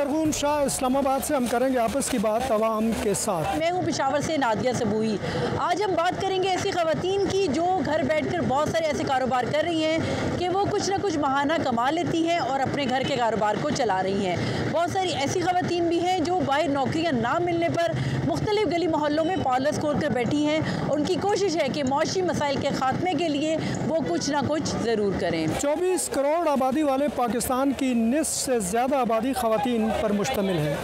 ज़रगून शाह, इस्लामाबाद से हम करेंगे आपस की बात आवाम के साथ। मैं हूँ पेशावर से नादिया सबूई। आज हम बात करेंगे ऐसी ख़वातीन की जो घर बैठकर बहुत सारे ऐसे कारोबार कर रही हैं कि वो कुछ ना कुछ माहाना कमा लेती हैं और अपने घर के कारोबार को चला रही हैं। बहुत सारी ऐसी ख़वातीन भी हैं जो बाहर नौकरियाँ ना मिलने पर मुख्तलिफ गली मोहल्लों में पार्लर्स खोल कर बैठी हैं। उनकी कोशिश है कि मौशी मसाइल के ख़ात्मे के लिए वो कुछ ना कुछ ज़रूर करें। 24 करोड़ आबादी वाले पाकिस्तान की निस्फ से ज़्यादा आबादी ख़वातीन पर मुश्तमिल है।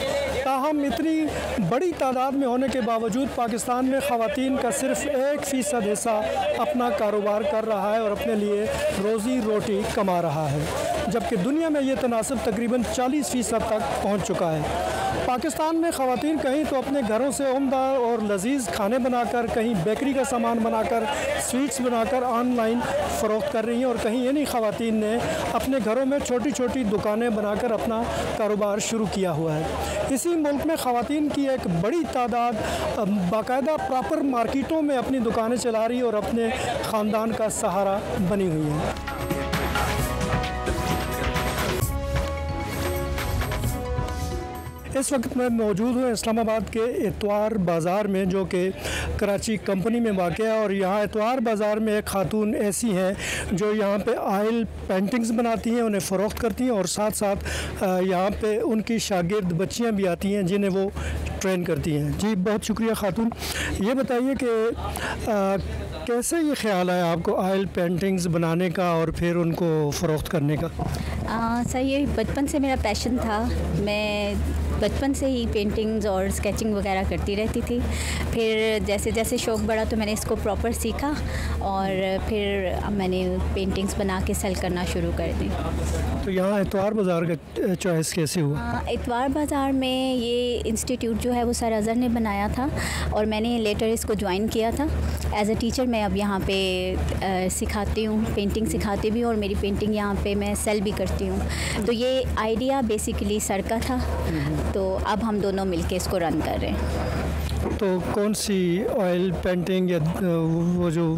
ताहम इतनी बड़ी तादाद में होने के बावजूद पाकिस्तान में ख़वातीन का सिर्फ 1% हिस्सा अपना कारोबार कर रहा है और अपने लिए रोज़ी रोटी कमा रहा है, जबकि दुनिया में ये तनासब तकरीबन 40% तक पहुँच चुका है। पाकिस्तान में ख़वातीन कहीं तो अपने घरों से उम्दा और लजीज खाने बनाकर, कहीं बेकरी का सामान बनाकर, स्वीट्स बनाकर ऑनलाइन फ़रोख्त कर रही हैं और कहीं इन्हीं ख़वातीन ने अपने घरों में छोटी छोटी दुकानें बनाकर अपना कारोबार शुरू किया हुआ है। इसी मुल्क में ख़वातीन की एक बड़ी तादाद बाकायदा प्रॉपर मार्केटों में अपनी दुकानें चला रही और अपने ख़ानदान का सहारा बनी हुई हैं। इस वक्त मैं मौजूद हूँ इस्लामाबाद के इतवार बाज़ार में, जो कि कराची कंपनी में वाक़ है। और यहाँ इतवार बाज़ार में एक खातून ऐसी हैं जो यहाँ पे ऑयल पेंटिंग्स बनाती हैं, उन्हें फ़रोख्त करती हैं और साथ साथ यहाँ पे उनकी शागिर्द बच्चियाँ भी आती हैं जिन्हें वो ट्रेन करती हैं। जी बहुत शुक्रिया खातून। ये बताइए कि कैसे ये ख्याल आया आपको ऑयल पेंटिंग्स बनाने का और फिर उनको फ़रोख्त करने का? सर ये बचपन से मेरा पैशन था। मैं बचपन से ही पेंटिंग्स और स्केचिंग वगैरह करती रहती थी। फिर जैसे जैसे शौक़ बढ़ा तो मैंने इसको प्रॉपर सीखा और फिर मैंने पेंटिंग्स बना के सेल करना शुरू कर दी। तो यहाँ इतवार बाज़ार का चॉइस कैसे हुआ? इतवार बाज़ार में ये इंस्टीट्यूट जो है वो सर अज़हर ने बनाया था और मैंने लेटर इसको ज्वाइन किया था एज अ टीचर। मैं अब यहाँ पे सिखाती हूँ, पेंटिंग सिखाती भी हूँ और मेरी पेंटिंग यहाँ पे मैं सेल भी करती हूँ। तो ये आइडिया बेसिकली सर का था, तो अब हम दोनों मिलके इसको रन कर रहे हैं। तो कौन सी ऑयल पेंटिंग या वो जो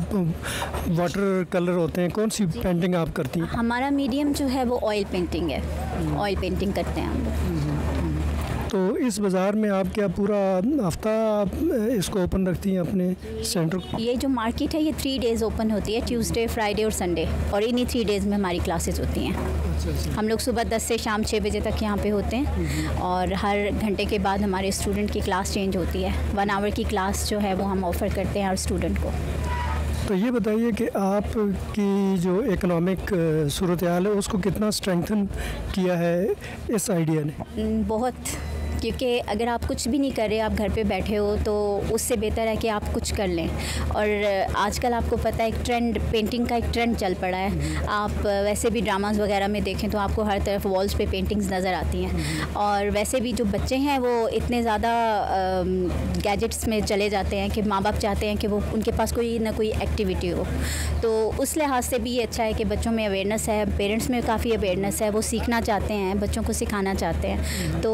वाटर कलर होते हैं, कौन सी पेंटिंग आप करती हैं? हमारा मीडियम जो है वो ऑयल पेंटिंग है। ऑयल पेंटिंग करते हैं हम लोग। तो इस बाज़ार में आप क्या पूरा हफ्ता आप इसको ओपन रखती हैं अपने सेंटर को? ये जो मार्केट है ये 3 डेज़ ओपन होती है, ट्यूसडे, फ्राइडे और संडे, और इन्हीं 3 डेज़ में हमारी क्लासेस होती हैं। हम लोग सुबह 10 से शाम 6 बजे तक यहाँ पे होते हैं और हर घंटे के बाद हमारे स्टूडेंट की क्लास चेंज होती है। 1 आवर की क्लास जो है वो हम ऑफ़र करते हैं हर स्टूडेंट को। तो ये बताइए कि आपकी जो इकोनॉमिक सूरत हाल है उसको कितना स्ट्रेंथन किया है इस आइडिया ने? बहुत, क्योंकि अगर आप कुछ भी नहीं कर रहे, आप घर पे बैठे हो, तो उससे बेहतर है कि आप कुछ कर लें। और आजकल आपको पता है एक ट्रेंड, पेंटिंग का एक ट्रेंड चल पड़ा है। आप वैसे भी ड्रामास वगैरह में देखें तो आपको हर तरफ वॉल्स पे पेंटिंग्स नज़र आती हैं। और वैसे भी जो बच्चे हैं वो इतने ज़्यादा गैजेट्स में चले जाते हैं कि माँ बाप चाहते हैं कि वो उनके पास कोई ना कोई एक्टिविटी हो। तो उस लिहाज से भी ये अच्छा है कि बच्चों में अवेयरनेस है, पेरेंट्स में काफ़ी अवेयरनेस है, वो सीखना चाहते हैं, बच्चों को सिखाना चाहते हैं। तो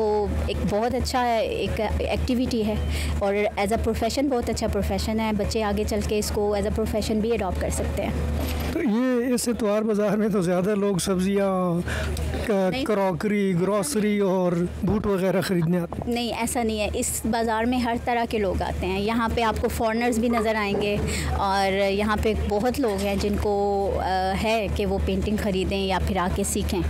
एक बहुत अच्छा एक एक्टिविटी है और एज अ प्रोफेशन बहुत अच्छा प्रोफेशन है। बच्चे आगे चल के इसको एज अ प्रोफेशन भी अडॉप्ट कर सकते हैं। तो ये इस इतवार बाज़ार में तो ज़्यादा लोग सब्जियाँ, क्रॉकरी, ग्रॉसरी और बूट वगैरह ख़रीदने आते? नहीं, ऐसा नहीं है। इस बाज़ार में हर तरह के लोग आते हैं। यहाँ पे आपको फॉरेनर्स भी नज़र आएंगे और यहाँ पे बहुत लोग हैं जिनको है कि वो पेंटिंग ख़रीदें या फिर आके सीखें।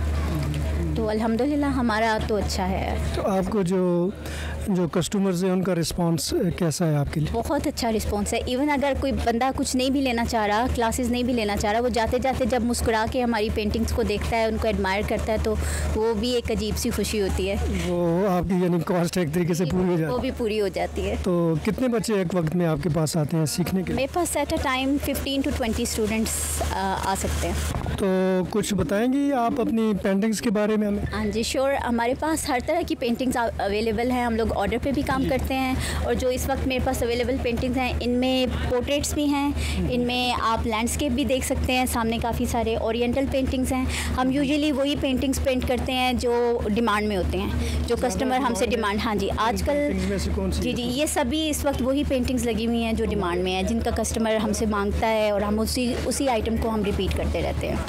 तो अल्हम्दुलिल्लाह हमारा तो अच्छा है। तो आपको जो कस्टमर्स हैं उनका रिस्पांस कैसा है आपके लिए? बहुत अच्छा रिस्पांस है। इवन अगर कोई बंदा कुछ नहीं भी लेना चाह रहा, क्लासेस नहीं भी लेना चाह रहा, वो जाते जाते जब मुस्कुरा के हमारी पेंटिंग्स को देखता है, उनको एडमायर करता है, तो वो भी एक अजीब सी खुशी होती है। वो आपकी यानी कॉस्ट एक तरीके से पूरी हो जाती है? वो भी पूरी हो जाती है। तो कितने बच्चे एक वक्त में आपके पास आते हैं सीखने के लिए? मेरे पास at a time 15 to 20 students आ सकते हैं। तो कुछ बताएंगी आप अपनी पेंटिंग्स के बारे में हमें? हाँ जी, श्योर। हमारे पास हर तरह की पेंटिंग्स अवेलेबल हैं। हम लोग ऑर्डर पे भी काम करते हैं और जो इस वक्त मेरे पास अवेलेबल पेंटिंग्स हैं इनमें पोर्ट्रेट्स भी हैं, इनमें आप लैंडस्केप भी देख सकते हैं। सामने काफ़ी सारे ओरिएंटल पेंटिंग्स हैं। हम यूजुअली वही पेंटिंग्स पेंट करते हैं जो डिमांड में होते हैं, जो कस्टमर हमसे डिमांड। हाँ जी, आजकल जी ये सभी इस वक्त वही पेंटिंग्स लगी हुई हैं जो डिमांड में हैं, जिनका कस्टमर हमसे मांगता है और हम उसी आइटम को हम रिपीट करते रहते हैं।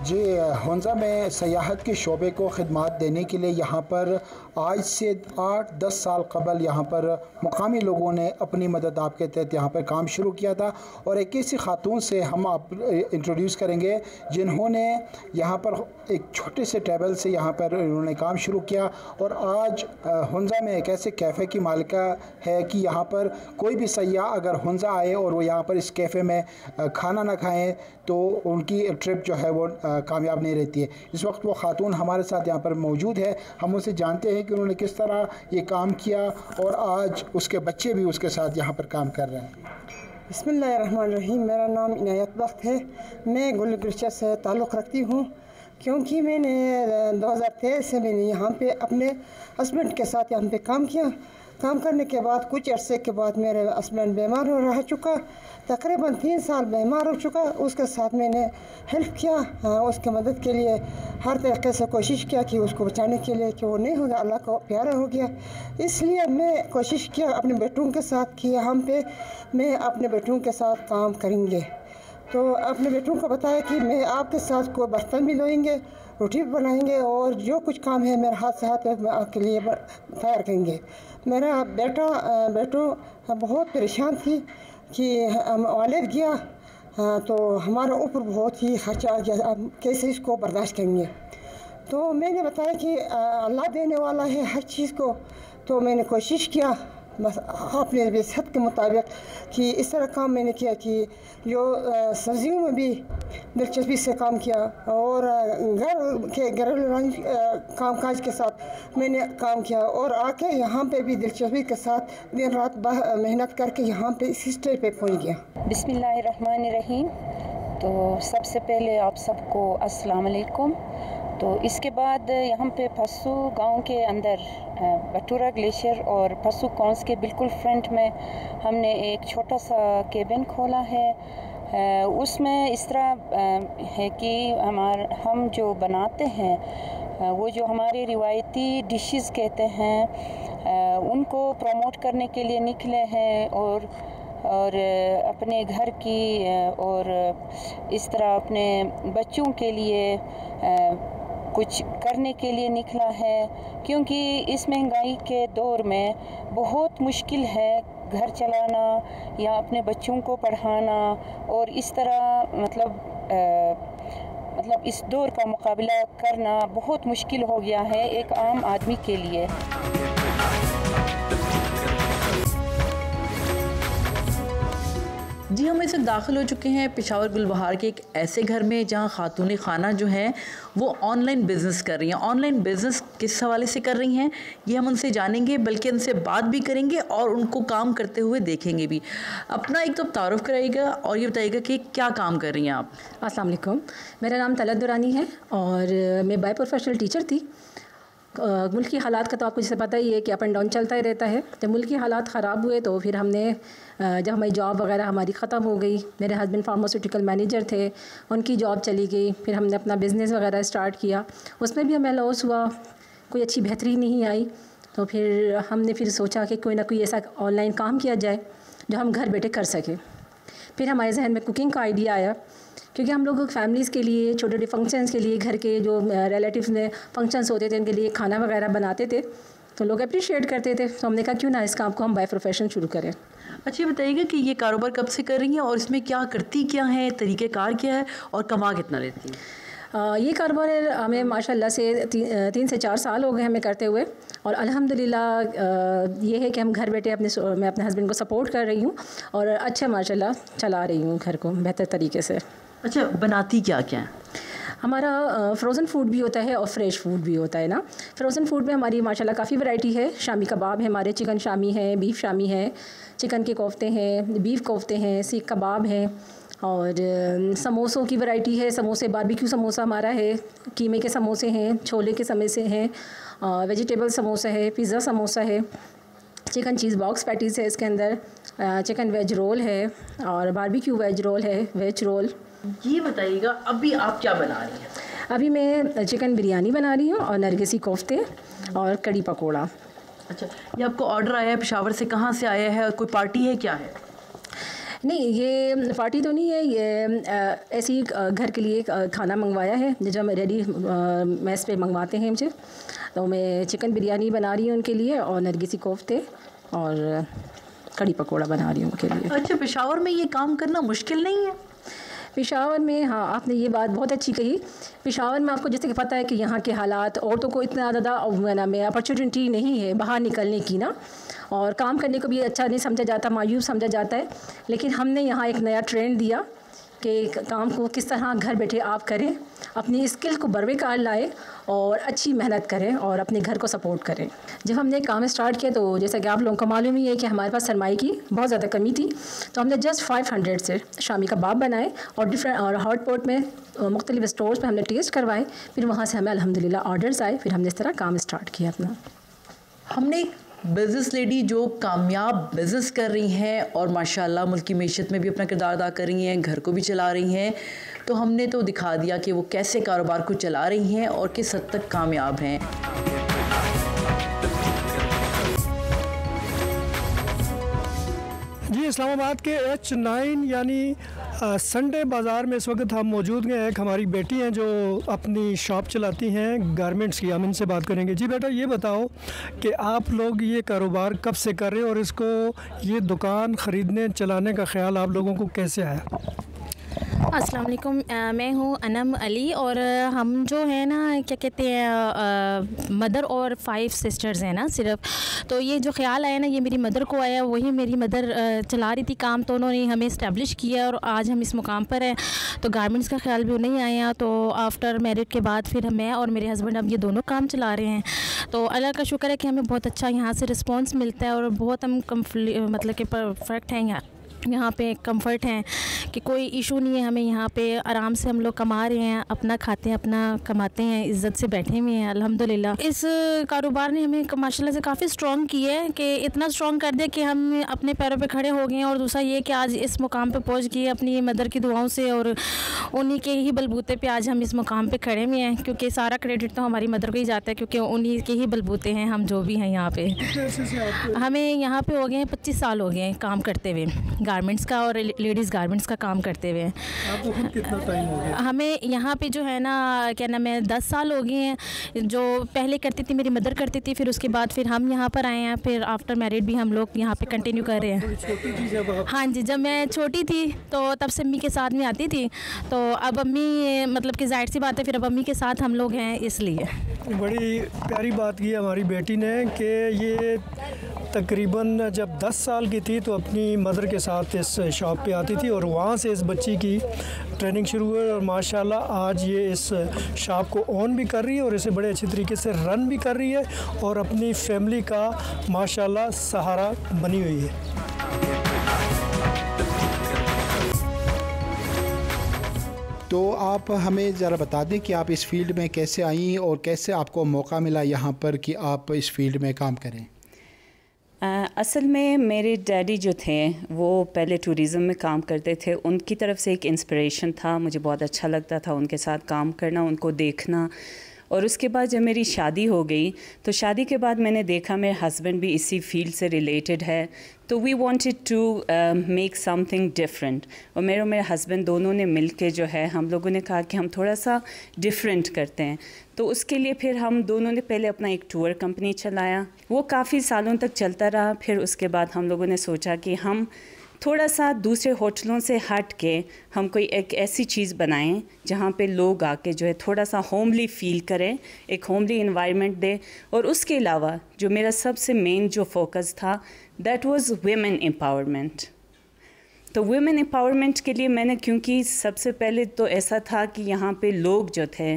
जी, हुंज़ा में सयाहत के शोबे को खिदमत देने के लिए यहाँ पर आज से 8-10 साल कबल यहाँ पर मुकामी लोगों ने अपनी मदद आपके तहत यहाँ पर काम शुरू किया था। और एक ऐसी खातून से हम आप इंट्रोड्यूस करेंगे जिन्होंने यहाँ पर एक छोटे से टेबल से यहाँ पर उन्होंने काम शुरू किया और आज हुंज़ा में एक ऐसे कैफ़े की मालिका है कि यहाँ पर कोई भी सयाह अगर हुंज़ा आए और वो यहाँ पर इस कैफ़े में खाना ना खाएँ तो उनकी ट्रिप जो है वो कामयाब नहीं रहती है। इस वक्त वो खातून हमारे साथ यहाँ पर मौजूद है। हम उनसे जानते हैं कि उन्होंने किस तरह ये काम किया और आज उसके बच्चे भी उसके साथ यहाँ पर काम कर रहे हैं। बिस्मिल्लाहिर्रहमानिर्रहीम। मेरा नाम इनायत बख्त है। मैं गुल गुलशन से ताल्लुक़ रखती हूँ क्योंकि मैंने 2013 से मैंने यहाँ पे अपने हस्बैंड के साथ यहाँ पे काम किया। काम करने के बाद कुछ अरसे के बाद मेरे हस्बैंड बीमार हो रह चुका, तकरीबन 3 साल बीमार हो चुका। उसके साथ मैंने हेल्प किया, उसके मदद के लिए हर तरीके से कोशिश किया कि उसको बचाने के लिए कि वो नहीं होगा, अल्लाह को प्यारा हो गया। इसलिए मैं कोशिश किया अपने बेटों के साथ कि यहाँ पे मैं अपने बेटों के साथ काम करेंगे। तो अपने बेटों को बताया कि मैं आपके साथ कोई बर्तन भी धोएंगे, रोटी भी बनाएंगे और जो कुछ काम है मेरे हाथ से हाथ में आपके लिए तैयार करेंगे। मेरा बेटो बहुत परेशान थी कि वालिद गया तो हमारे ऊपर बहुत ही खर्चा आ गया, अब कैसे इसको बर्दाश्त करेंगे। तो मैंने बताया कि अल्लाह देने वाला है हर चीज़ को। तो मैंने कोशिश किया बस अपने वसअत के मुताबिक कि इस तरह काम मैंने किया कि जो सब्जियों में भी दिलचस्पी से काम किया और घर के घरेलू काम काज के साथ मैंने काम किया और आके यहाँ पे भी दिलचस्पी के साथ दिन रात मेहनत करके यहाँ पे इस स्टेज पे पहुँच गया। बिस्मिल्लाहिर्रहमानिर्रहीम। तो सबसे पहले आप सबको अस्सलाम वालेकुम। तो इसके बाद यहाँ पे फस्सू गांव के अंदर बटूरा ग्लेशियर और फस्सू कॉन्स के बिल्कुल फ्रंट में हमने एक छोटा सा केबिन खोला है। उसमें इस तरह है कि हम जो बनाते हैं वो जो हमारे रिवायती डिशेस कहते हैं उनको प्रमोट करने के लिए निकले हैं और अपने घर की और इस तरह अपने बच्चों के लिए कुछ करने के लिए निकला है, क्योंकि इस महंगाई के दौर में बहुत मुश्किल है घर चलाना या अपने बच्चों को पढ़ाना और इस तरह मतलब इस दौर का मुकाबला करना बहुत मुश्किल हो गया है एक आम आदमी के लिए। जी, हम इस वक्त दाखिल हो चुके हैं पेशावर गुलबहार के एक ऐसे घर में जहां खातून खाना जो हैं वो ऑनलाइन बिज़नेस कर रही हैं। ऑनलाइन बिज़नेस किस हवाले से कर रही हैं ये हम उनसे जानेंगे, बल्कि उनसे बात भी करेंगे और उनको काम करते हुए देखेंगे भी। अपना एक तो तारुफ कराइएगा और ये बताइएगा कि क्या काम कर रही हैं आप। अस्सलाम वालेकुम, मेरा नाम तलत दुरानी है और मैं बाय प्रोफेशनल टीचर थी। मुल्क की हालात का तो आपको जैसे पता ही है कि अप एंड डाउन चलता ही रहता है। जब मुल्क की हालात ख़राब हुए तो फिर हमने जब हमारी जॉब वगैरह हमारी ख़त्म हो गई, मेरे हस्बैंड फार्मास्यूटिकल मैनेजर थे, उनकी जॉब चली गई, फिर हमने अपना बिज़नेस वगैरह स्टार्ट किया। उसमें भी हमें लॉस हुआ, कोई अच्छी बेहतरी नहीं आई। तो फिर हमने फिर सोचा कि कोई ना कोई ऐसा ऑनलाइन काम किया जाए जो हम घर बैठे कर सकें। फिर हमारे जहन में कुकिंग का आइडिया आया, क्योंकि हम लोग फैमिलीज़ के लिए छोटे छोटे फंक्शंस के लिए घर के जो रिलेटिव्स में फंक्शंस होते थे उनके लिए खाना वगैरह बनाते थे तो लोग अप्रिशिएट करते थे। तो हमने कहा क्यों ना इस काम को हम बाय प्रोफेशन शुरू करें। अच्छा, बताइएगा कि ये कारोबार कब से कर रही हैं और इसमें क्या करती क्या है, तरीक़ेकार क्या है और कमा कितना लेती हैं? ये कारोबार हमें माशाल्लाह से 3 से 4 साल हो गए हमें करते हुए और अल्हम्दुलिल्लाह ये है कि हम घर बैठे मैं अपने हस्बैंड को सपोर्ट कर रही हूँ और अच्छा माशाल्लाह चला रही हूँ घर को बेहतर तरीके से। अच्छा, बनाती क्या क्या है? हमारा फ्रोज़न फूड भी होता है और फ्रेश फूड भी होता है ना। फ्रोज़न फूड में हमारी माशाल्लाह काफ़ी वैरायटी है। शामी कबाब है हमारे, चिकन शामी है, बीफ शामी है, चिकन के कोफ्ते हैं, बीफ कोफ्ते हैं, सीख कबाब हैं और समोसों की वैरायटी है। समोसे बारबेक्यू समोसा हमारा है, कीमे के समोसे हैं, छोले के समोसे हैं, वेजिटेबल समोसा है, पिज़्ज़ा समोसा है, चिकन चीज़ बॉक्स पैटीज़ है इसके अंदर, चिकन वेज रोल है और बारबेक्यू वेज रोल है, वेज रोल। ये बताइएगा अभी आप क्या बना रही हैं? अभी मैं चिकन बिरयानी बना रही हूँ और नरगिसी कोफ्ते और कड़ी पकोड़ा। अच्छा, ये आपको ऑर्डर आया है पेशावर से, कहाँ से आया है और कोई पार्टी है क्या है? नहीं, ये पार्टी तो नहीं है, ये ऐसे ही घर के लिए खाना मंगवाया है जो हम रेडी मैस पे मंगवाते हैं मुझे। तो मैं चिकन बिरयानी बना रही हूँ उनके लिए और नरगिसी कोफ्ते और कड़ी पकौड़ा बना रही हूँ उनके लिए। अच्छा, पेशावर में ये काम करना मुश्किल नहीं है? पेशावर में, हाँ, आपने ये बात बहुत अच्छी कही। पेशावर में आपको जैसे कि पता है कि यहाँ के हालात, औरतों को इतना ज़्यादा में अपॉर्चुनिटी नहीं है बाहर निकलने की ना, और काम करने को भी अच्छा नहीं समझा जाता, मायूस समझा जाता है। लेकिन हमने यहाँ एक नया ट्रेंड दिया कि काम को किस तरह घर बैठे आप करें, अपनी स्किल को बरकरार लाएं और अच्छी मेहनत करें और अपने घर को सपोर्ट करें। जब हमने काम स्टार्ट किया तो जैसा कि आप लोगों को मालूम ही है कि हमारे पास सरमाए की बहुत ज़्यादा कमी थी, तो हमने जस्ट 500 से शामी कबाब बनाए और डिफरेंट और हॉट पॉट में मुख्तलिफ स्टोर्स पे हमने टेस्ट करवाए। फिर वहाँ से हमें अल्हम्दुलिल्लाह ऑर्डर्स आए, फिर हमने इस तरह काम स्टार्ट किया अपना। हमने एक बिज़नेस लेडी जो कामयाब बिज़नेस कर रही हैं और माशाल्लाह मुल्क की मईशत में भी अपना किरदार अदा कर रही हैं, घर को भी चला रही हैं, तो हमने तो दिखा दिया कि वो कैसे कारोबार को चला रही हैं और किस हद तक कामयाब हैं। जी, इस्लामाबाद के H9 यानी संडे बाज़ार में इस वक्त हम मौजूद हैं। एक हमारी बेटी हैं जो अपनी शॉप चलाती हैं गारमेंट्स की, हम इनसे बात करेंगे। जी बेटा, ये बताओ कि आप लोग ये कारोबार कब से कर रहे हैं और इसको ये दुकान ख़रीदने चलाने का ख़्याल आप लोगों को कैसे आया? अस्सलाम वालेकुम, मैं हूँ अनम अली और हम जो है ना क्या कहते हैं मदर और 5 सिस्टर्स हैं ना सिर्फ। तो ये जो ख्याल आया ना ये मेरी मदर को आया, वही मेरी मदर चला रही थी काम, तो उन्होंने हमें इस्टेब्लिश किया और आज हम इस मुकाम पर हैं। तो गारमेंट्स का ख्याल भी उन्हें आया, तो आफ्टर मैरिज के बाद फिर मैं और मेरे हस्बैंड अब ये दोनों काम चला रहे हैं। तो अल्लाह का शुक्र है कि हमें बहुत अच्छा यहाँ से रिस्पॉन्स मिलता है और बहुत हम मतलब कि परफेक्ट हैं यहाँ पे, कंफर्ट हैं कि कोई इशू नहीं है हमें। यहाँ पे आराम से हम लोग कमा रहे हैं, अपना खाते हैं, अपना कमाते हैं, इज़्ज़त से बैठे हुए हैं अल्हम्दुलिल्लाह। इस कारोबार ने हमें माशाल्लाह से काफ़ी स्ट्रॉन्ग किया है कि इतना स्ट्रॉन्ग कर दिया कि हम अपने पैरों पे खड़े हो गए हैं। और दूसरा ये कि आज इस मुकाम पे पहुँच गए अपनी मदर की दुआओं से और उन्हीं के ही बलबूते पे आज हम इस मुकाम पे खड़े हुए हैं, क्योंकि सारा क्रेडिट तो हमारी मदर को ही जाता है, क्योंकि उन्हीं के ही बलबूते हैं हम जो भी हैं यहाँ पे। हमें यहाँ पे हो गए हैं 25 साल हो गए हैं काम करते हुए, गारमेंट्स का और लेडीज़ गारमेंट्स का काम करते हुए। आपको खुद कितना टाइम हो गया? हमें यहाँ पे जो है ना क्या नाम है 10 साल हो गए हैं। जो पहले करती थी मेरी मदर करती थी, फिर उसके बाद फिर हम यहाँ पर आए हैं, फिर आफ्टर मैरिड भी हम लोग यहाँ पे कंटिन्यू कर रहे हैं। हाँ जी, जब मैं छोटी थी तो तब से अम्मी के साथ में आती थी, तो अब अम्मी मतलब कि जाहिर सी बात है फिर अब अम्मी के साथ हम लोग हैं। इसलिए बड़ी प्यारी बात की हमारी बेटी ने कि ये तकरीबन जब 10 साल की थी तो अपनी मदर के साथ इस शॉप पे आती थी और वहाँ से इस बच्ची की ट्रेनिंग शुरू हुई और माशाल्लाह आज ये इस शॉप को ऑन भी कर रही है और इसे बड़े अच्छे तरीके से रन भी कर रही है और अपनी फैमिली का माशाल्लाह सहारा बनी हुई है। तो आप हमें ज़रा बता दें कि आप इस फील्ड में कैसे आई और कैसे आपको मौका मिला यहाँ पर कि आप इस फील्ड में काम करें? असल में मेरे डैडी जो थे वो पहले टूरिज़म में काम करते थे, उनकी तरफ से एक इंस्पिरेशन था, मुझे बहुत अच्छा लगता था उनके साथ काम करना, उनको देखना। और उसके बाद जब मेरी शादी हो गई तो शादी के बाद मैंने देखा मेरे हस्बैंड भी इसी फील्ड से रिलेटेड है, तो we wanted to make something different. और मेरे हस्बैंड दोनों ने मिल के जो है हम लोगों ने कहा कि हम थोड़ा सा डिफरेंट करते हैं। तो उसके लिए फिर हम दोनों ने पहले अपना एक टूर कंपनी चलाया, वो काफ़ी सालों तक चलता रहा। फिर उसके बाद हम लोगों ने सोचा कि हम थोड़ा सा दूसरे होटलों से हट के हम कोई एक ऐसी चीज़ बनाएं जहाँ पे लोग आके जो है थोड़ा सा होमली फील करें, एक होमली इन्वायरमेंट दे। और उसके अलावा जो मेरा सबसे मेन जो फोकस था दैट वाज वुमेन एम्पावरमेंट। तो वुमेन एम्पावरमेंट के लिए मैंने, क्योंकि सबसे पहले तो ऐसा था कि यहाँ पे लोग जो थे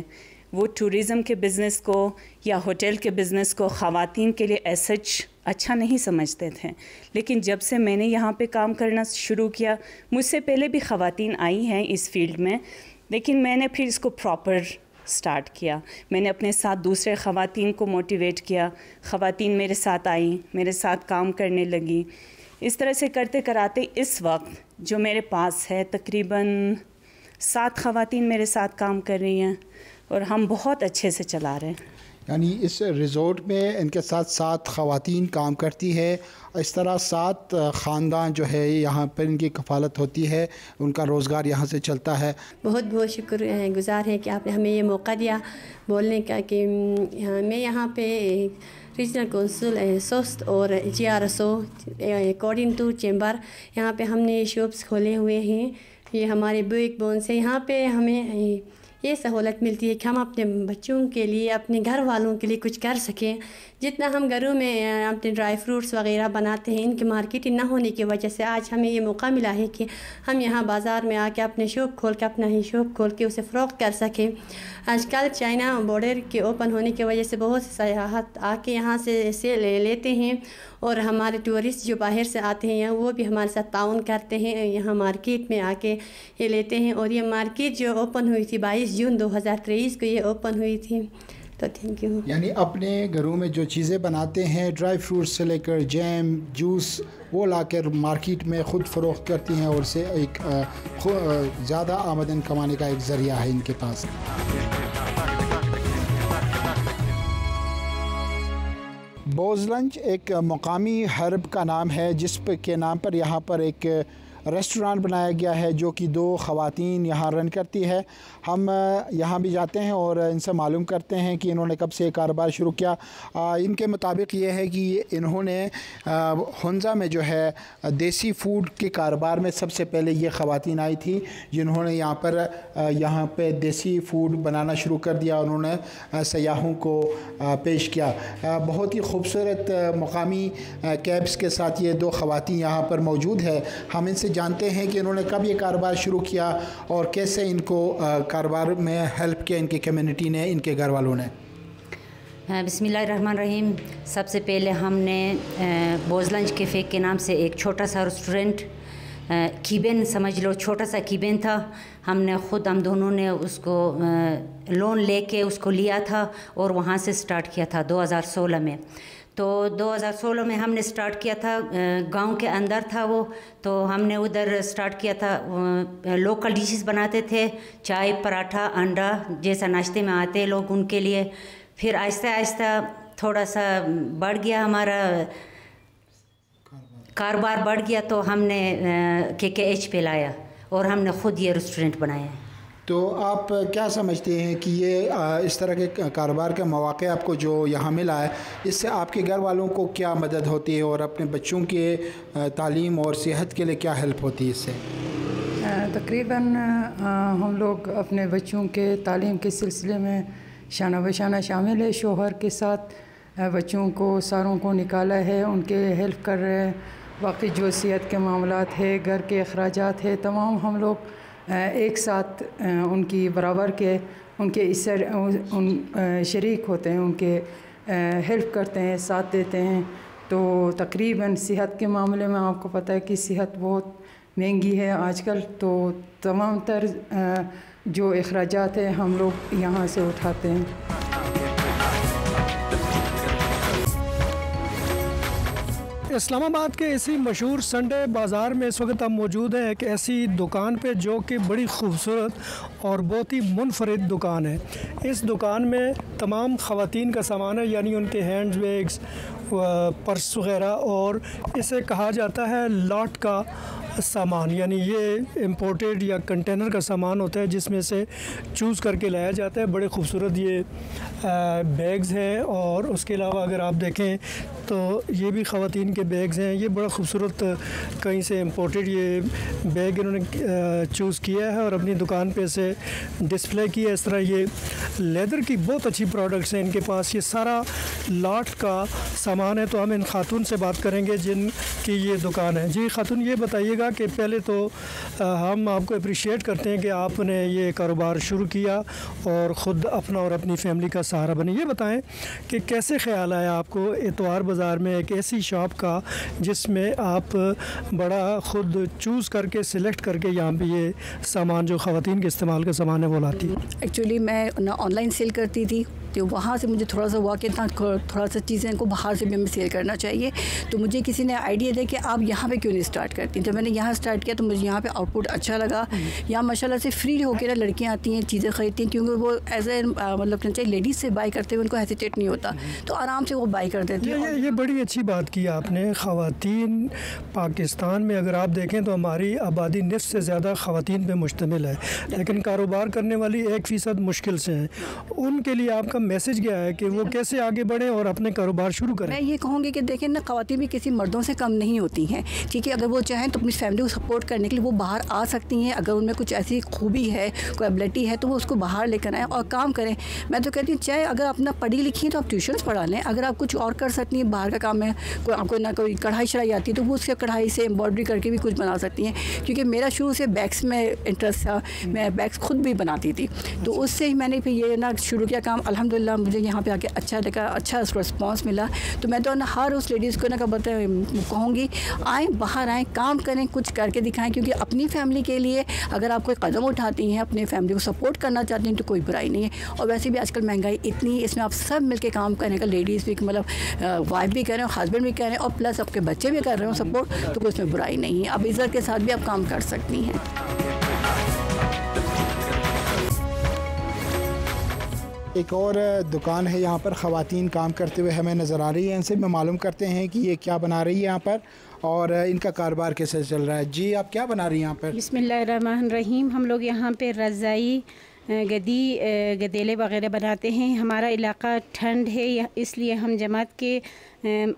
वो टूरिज़म के बिज़नेस को या होटल के बिज़नेस को ख़वातीन के लिए सच अच्छा नहीं समझते थे। लेकिन जब से मैंने यहाँ पे काम करना शुरू किया, मुझसे पहले भी ख़वातीन आई हैं इस फील्ड में, लेकिन मैंने फिर इसको प्रॉपर स्टार्ट किया। मैंने अपने साथ दूसरे ख़वातीन को मोटिवेट किया, ख़वातीन मेरे साथ आई, मेरे साथ काम करने लगी। इस तरह से करते कराते इस वक्त जो मेरे पास है तकरीबन 7 ख़वातीन मेरे साथ काम कर रही हैं और हम बहुत अच्छे से चला रहे हैं। यानी इस रिज़ोर्ट में इनके साथ 7 ख़वातीन काम करती है। इस तरह 7 ख़ानदान जो है यहाँ पर इनकी कफ़ालत होती है, उनका रोज़गार यहाँ से चलता है। बहुत बहुत शुक्रगुज़ार है कि आपने हमें ये मौका दिया बोलने का कि मैं यहाँ पे रीजनल कौंसिल सोस्ट और GRSO अकॉर्डिंग टू चैम्बर यहाँ पे हमने शॉप्स खोले हुए हैं। ये हमारे बैकबोन से यहाँ पे हमें ये सहूलत मिलती है कि हम अपने बच्चों के लिए, अपने घर वालों के लिए कुछ कर सकें। जितना हम घरों में अपने ड्राई फ्रूट्स वगैरह बनाते हैं, इनकी मार्केटिंग ना होने की वजह से आज हमें ये मौका मिला है कि हम यहाँ बाज़ार में आके अपने शॉप खोल के, अपना ही शॉप खोल के उसे फ़रोख्त कर सकें। आजकल चाइना बॉर्डर के ओपन होने की वजह से बहुत से सयाहत आके यहाँ से ले लेते हैं और हमारे टूरिस्ट जो बाहर से आते हैं वो भी हमारे साथ ताउन करते हैं, यहाँ मार्केट में आके ये लेते हैं। और ये मार्केट जो ओपन हुई थी 22 जून 2023 को ये ओपन हुई थी। तो थैंक यू। यानी अपने घरों में जो चीज़ें बनाते हैं, ड्राई फ्रूट से लेकर जैम, जूस, वो लाकर मार्केट में ख़ुद फ़रोख्त करती हैं और से एक ज़्यादा आमदन कमाने का एक ज़रिया है इनके पास। बोज़लंज एक मकामी हर्ब का नाम है जिस के नाम पर यहाँ पर एक रेस्टोरेंट बनाया गया है जो कि 2 ख़वातीन यहाँ रन करती है। हम यहाँ भी जाते हैं और इनसे मालूम करते हैं कि इन्होंने कब से कारोबार शुरू किया। इनके मुताबिक ये है कि इन्होंने हुंजा में जो है देसी फूड के कारोबार में सबसे पहले ये ख़वातीन आई थी जिन्होंने यहाँ पे देसी फूड बनाना शुरू कर दिया। उन्होंने सयाहों को पेश किया। बहुत ही खूबसूरत मकामी कैब्स के साथ ये 2 ख़वातीन यहाँ पर मौजूद है। हम इनसे जानते हैं कि इन्होंने कब ये कारोबार शुरू किया और कैसे इनको कारोबार में हेल्प किया इनकी कम्युनिटी ने, इनके घर वालों ने। बिस्मिल्लाहिर्रहमानिर्रहीम। सबसे पहले हमने बोज़लंज कैफ़े के नाम से एक छोटा सा रेस्टोरेंट, कीबेन समझ लो, छोटा सा कीबेन था। हमने ख़ुद हम दोनों ने उसको लोन लेके उसको लिया था और वहाँ से स्टार्ट किया था 2016 में। तो 2016 में हमने स्टार्ट किया था, गांव के अंदर था वो, तो हमने उधर स्टार्ट किया था। लोकल डिशेस बनाते थे, चाय, पराठा, अंडा जैसा नाश्ते में आते लोग उनके लिए। फिर आहिस्ता आहिस्ता थोड़ा सा बढ़ गया, हमारा कारोबार बढ़ गया, तो हमने KKH पे लाया और हमने ख़ुद ये रेस्टोरेंट बनाया। तो आप क्या समझते हैं कि ये इस तरह के कारोबार का मौक़े आपको जो यहाँ मिला है, इससे आपके घर वालों को क्या मदद होती है और अपने बच्चों के तालीम और सेहत के लिए क्या हेल्प होती है इससे? तकरीबन हम लोग अपने बच्चों के तालीम के सिलसिले में शाना बशाना शामिल है। शोहर के साथ बच्चों को सारों को निकाला है, उनके हेल्प कर रहे हैं। बाकी जो सेहत के मामलात है, घर के अखराजात है, तमाम हम लोग एक साथ उनकी बराबर के उनके शरीक होते हैं, उनके हेल्प करते हैं, साथ देते हैं। तो तकरीबन सेहत के मामले में आपको पता है कि सेहत बहुत महंगी है आजकल, तो तमाम तर जो अखराजात है हम लोग यहाँ से उठाते हैं। इस्लामाबाद के इसी मशहूर संडे बाज़ार में इस वक्त हम मौजूद हैं एक ऐसी दुकान पे जो कि बड़ी खूबसूरत और बहुत ही मुनफरिद दुकान है। इस दुकान में तमाम ख़वातीन का सामान है, यानी उनके हैंड बैग्स, पर्स वग़ैरह, और इसे कहा जाता है लॉट का सामान, यानी ये इम्पोर्टेड या कंटेनर का सामान होता है जिसमें से चूज़ करके लाया जाता है। बड़े खूबसूरत ये बैग्स हैं और उसके अलावा अगर आप देखें तो ये भी ख़वातीन के बैग्स हैं। ये बड़ा खूबसूरत कहीं से इम्पोर्टेड ये बैग इन्होंने चूज़ किया है और अपनी दुकान पे से डिस्प्ले किया। इस तरह ये लेदर की बहुत अच्छी प्रोडक्ट्स हैं इनके पास, ये सारा लॉट का सामान है। तो हम इन खातून से बात करेंगे जिनकी ये दुकान है। जी खातून, ये बताइएगा कि पहले तो हम आपको अप्रिशिएट करते हैं कि आपने ये कारोबार शुरू किया और ख़ुद अपना और अपनी फैमिली का सहारा बने। ये बताएं कि कैसे ख्याल आया आपको इतवार बाज़ार में एक ऐसी शॉप का जिसमें आप बड़ा ख़ुद चूज़ करके सिलेक्ट करके यहाँ पे ये सामान जो ख़वातीन के इस्तेमाल का सामान है वो लाती है? एक्चुअली मैं ना ऑनलाइन सेल करती थी तो वहाँ से मुझे थोड़ा सा वाक़ई था, थोड़ा सा चीज़ें को बाहर से भी हमें सेल करना चाहिए। तो मुझे किसी ने आइडिया दिया कि आप यहाँ पे क्यों नहीं स्टार्ट करती। जब मैंने यहाँ स्टार्ट किया तो मुझे यहाँ पे आउटपुट अच्छा लगा। यहाँ माशाल्लाह से फ्री होकर लड़कियाँ आती हैं, चीज़ें ख़रीदती हैं, क्योंकि वो एज ए मतलब कहना चाहिए लेडीज़ से बाई करते हुए उनको हेसिटेट नहीं होता, तो आराम से वो बाई कर देती हैं। ये बड़ी अच्छी बात की आपने। ख़वातीन पाकिस्तान में अगर आप देखें तो हमारी आबादी निस्फ से ज़्यादा ख़वातीन पे मुश्तमिल है, लेकिन कारोबार करने वाली 1% मुश्किल से हैं। उनके लिए आपका मैसेज क्या है कि वो कैसे आगे बढ़ें और अपने कारोबार शुरू करें? मैं ये कहूँगी कि देखें ना, ख़वातीन भी किसी मर्दों से कम नहीं होती हैं, ठीक है। अगर वो चाहें तो अपनी फैमिली को सपोर्ट करने के लिए वो बाहर आ सकती हैं। अगर उनमें कुछ ऐसी खूबी है, कोई एबिलिटी है, तो वो उसको बाहर लेकर आएँ और काम करें। मैं तो कहती हूँ चाहे अगर अपना पढ़ी लिखी हैं तो आप ट्यूशन पढ़ा लें। अगर आप कुछ और कर सकती हैं, बाहर का काम है, कोई आपको ना कोई कढ़ाई शढ़ाई आती है तो वो उसके कढ़ाई से एम्ब्रॉयडरी करके भी कुछ बना सकती हैं। क्योंकि मेरा शुरू से बैग्स में इंटरेस्ट था, मैं बैग्स खुद भी बनाती थी, तो उससे ही मैंने फिर ये ना शुरू किया काम। अल्हम्दुलिल्लाह मुझे यहाँ पे आके अच्छा लगा, अच्छा रिस्पॉन्स मिला। तो मैं तो ना हर उस लेडीज़ को ना कहूँगी आएँ, बाहर आएँ, काम करें, कुछ करके दिखाएं। क्योंकि अपनी फैमिली के लिए अगर आप कोई कदम उठाती हैं, अपने फैमिली को सपोर्ट करना चाहती हैं तो कोई बुराई नहीं है। और वैसे भी आजकल महंगाई इतनी, इसमें आप सब मिलके काम करने का, लेडीज़ भी मतलब वाइफ भी कर रहे हो, हस्बैंड भी कर रहे हैं और प्लस आपके बच्चे भी कर रहे हो सपोर्ट, तो कोई उसमें बुराई नहीं है। अब इज़्ज़त के साथ भी आप काम कर सकती हैं। एक और दुकान है यहाँ पर, ख़वातीन काम करते हुए हमें नज़र आ रही है। इनसे मैं मालूम करते हैं कि ये क्या बना रही है यहाँ पर और इनका कारोबार कैसे चल रहा है। जी, आप क्या बना रही हैं यहाँ पर? बिस्मिल्लाहिर्रहमानिर्रहीम। हम लोग यहाँ पे रज़ाई, गदी, गदेले वगैरह बनाते हैं। हमारा इलाका ठंड है, इसलिए हम जमात के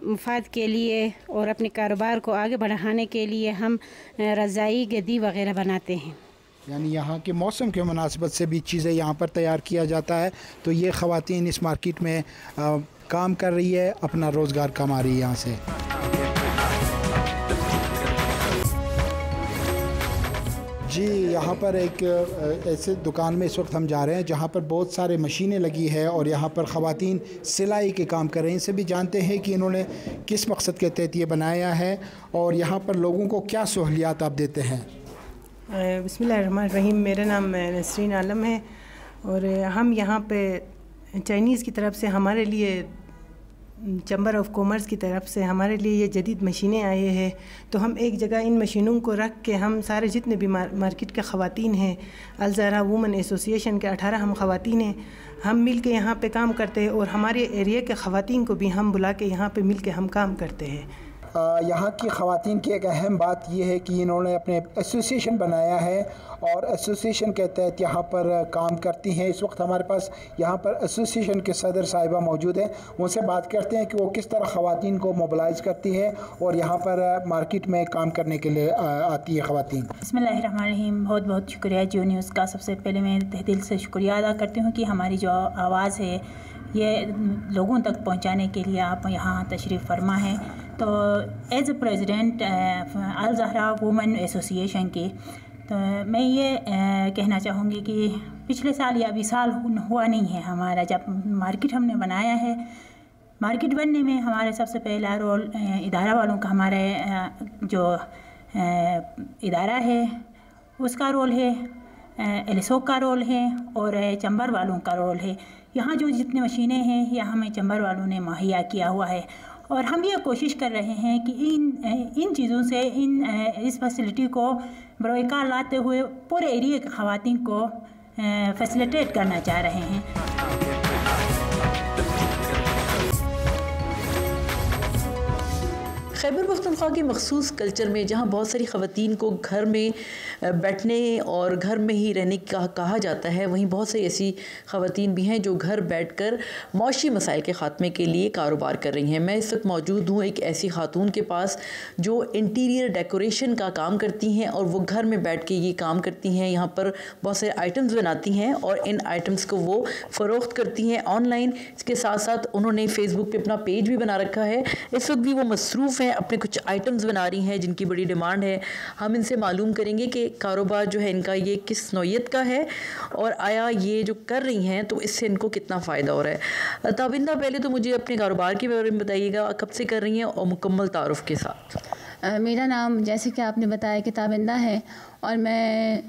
मुफाद के लिए और अपने कारोबार को आगे बढ़ाने के लिए हम रज़ाई, गदी वगैरह बनाते हैं। यानी यहाँ के मौसम के मुनासिबत से भी चीज़ें यहाँ पर तैयार किया जाता है। तो ये ख़वातीन इस मार्केट में काम कर रही है, अपना रोज़गार कमा रही है यहाँ से। जी, यहाँ पर एक ऐसे दुकान में इस वक्त हम जा रहे हैं जहाँ पर बहुत सारे मशीनें लगी है और यहाँ पर ख़वातीन सिलाई के काम कर रहे हैं। इनसे भी जानते हैं कि इन्होंने किस मकसद के तहत ये बनाया है और यहाँ पर लोगों को क्या सहूलियात आप देते हैं। बिस्मिल्लाहिर्रहमानिर्रहीम। मेरा नाम नसरीन आलम है और हम यहाँ पे चाइनीज़ की तरफ से हमारे लिए चैम्बर ऑफ कॉमर्स की तरफ से हमारे लिए ये जदीद मशीनें आई हैं। तो हम एक जगह इन मशीनों को रख के हम सारे जितने भी मार्केट के ख़वातीन हैं, अलज़हरा वुमेन एसोसिएशन के 18 हम ख़वातीन हैं, हम मिल के यहाँ पे काम करते हैं और हमारे एरिया के ख़वातीन को भी हम बुला के यहाँ पे मिल के हम काम करते हैं। यहाँ की ख़वातीन की एक अहम बात यह है कि इन्होंने अपने एसोसिएशन बनाया है और एसोसिएशन के तहत यहाँ पर काम करती हैं। इस वक्त हमारे पास यहाँ पर एसोसिएशन के सदर साहिबा मौजूद हैं, उनसे बात करते हैं कि वो किस तरह ख़वातीन को मोबिलाइज़ करती है और यहाँ पर मार्केट में काम करने के लिए आती है ख़वातीन। बिस्मिल्लाहिर्रहमानिर्रहीम। बहुत बहुत शुक्रिया जियो न्यूज़ का। सबसे पहले मैं तहे दिल से शुक्रिया अदा करती हूँ कि हमारी जो आवाज़ है ये लोगों तक पहुंचाने के लिए आप यहाँ तशरीफ़ फरमा हैं। तो as a president Alzahra women association की, तो मैं ये कहना चाहूँगी कि पिछले साल या अभी साल हुआ नहीं है हमारा जब मार्केट हमने बनाया है। मार्केट बनने में हमारे सबसे पहला रोल इदारा वालों का, हमारे जो इदारा है उसका रोल है, एलएसओ का रोल है और चैम्बर वालों का रोल है। यहाँ जो जितनी मशीनें हैं यह हमें चैम्बर वालों ने मुहैया किया हुआ है और हम ये कोशिश कर रहे हैं कि इन चीज़ों से इस फैसिलिटी को बरोकार लाते हुए पूरे एरिया के ख़वातीन को फैसिलिटेट करना चाह रहे हैं। खैबर पख्तूनख्वा के मखसूस कल्चर में जहाँ बहुत सारी ख़वातीन को घर में बैठने और घर में ही रहने का कहा जाता है, वहीं बहुत सारी ऐसी ख़वातीन भी हैं जो घर बैठकर मौशी मसाइल के ख़ात्मे के लिए कारोबार कर रही हैं। मैं इस वक्त मौजूद हूँ एक ऐसी ख़ातून के पास जो इंटीरियर डेकोरेशन का काम करती हैं और वो घर में बैठ के ये काम करती हैं। यहाँ पर बहुत सारे आइटम्स बनाती हैं और इन आइटम्स को वो फ़रोख्त करती हैं ऑनलाइन। इसके साथ साथ उन्होंने फ़ेसबुक पर अपना पेज भी बना रखा है। इस वक्त भी वो मसरूफ़ हैं, अपने कुछ आइटम्स बना रही हैं जिनकी बड़ी डिमांड है। हम इनसे मालूम करेंगे कि कारोबार जो है इनका ये किस नौयत का है और आया ये जो कर रही हैं तो इससे इनको कितना फ़ायदा हो रहा है। ताबिंदा, पहले तो मुझे अपने कारोबार के बारे में बताइएगा, कब से कर रही हैं और मुकम्मल तारुफ के साथ। मेरा नाम जैसे कि आपने बताया कि ताबिंदा है और मैं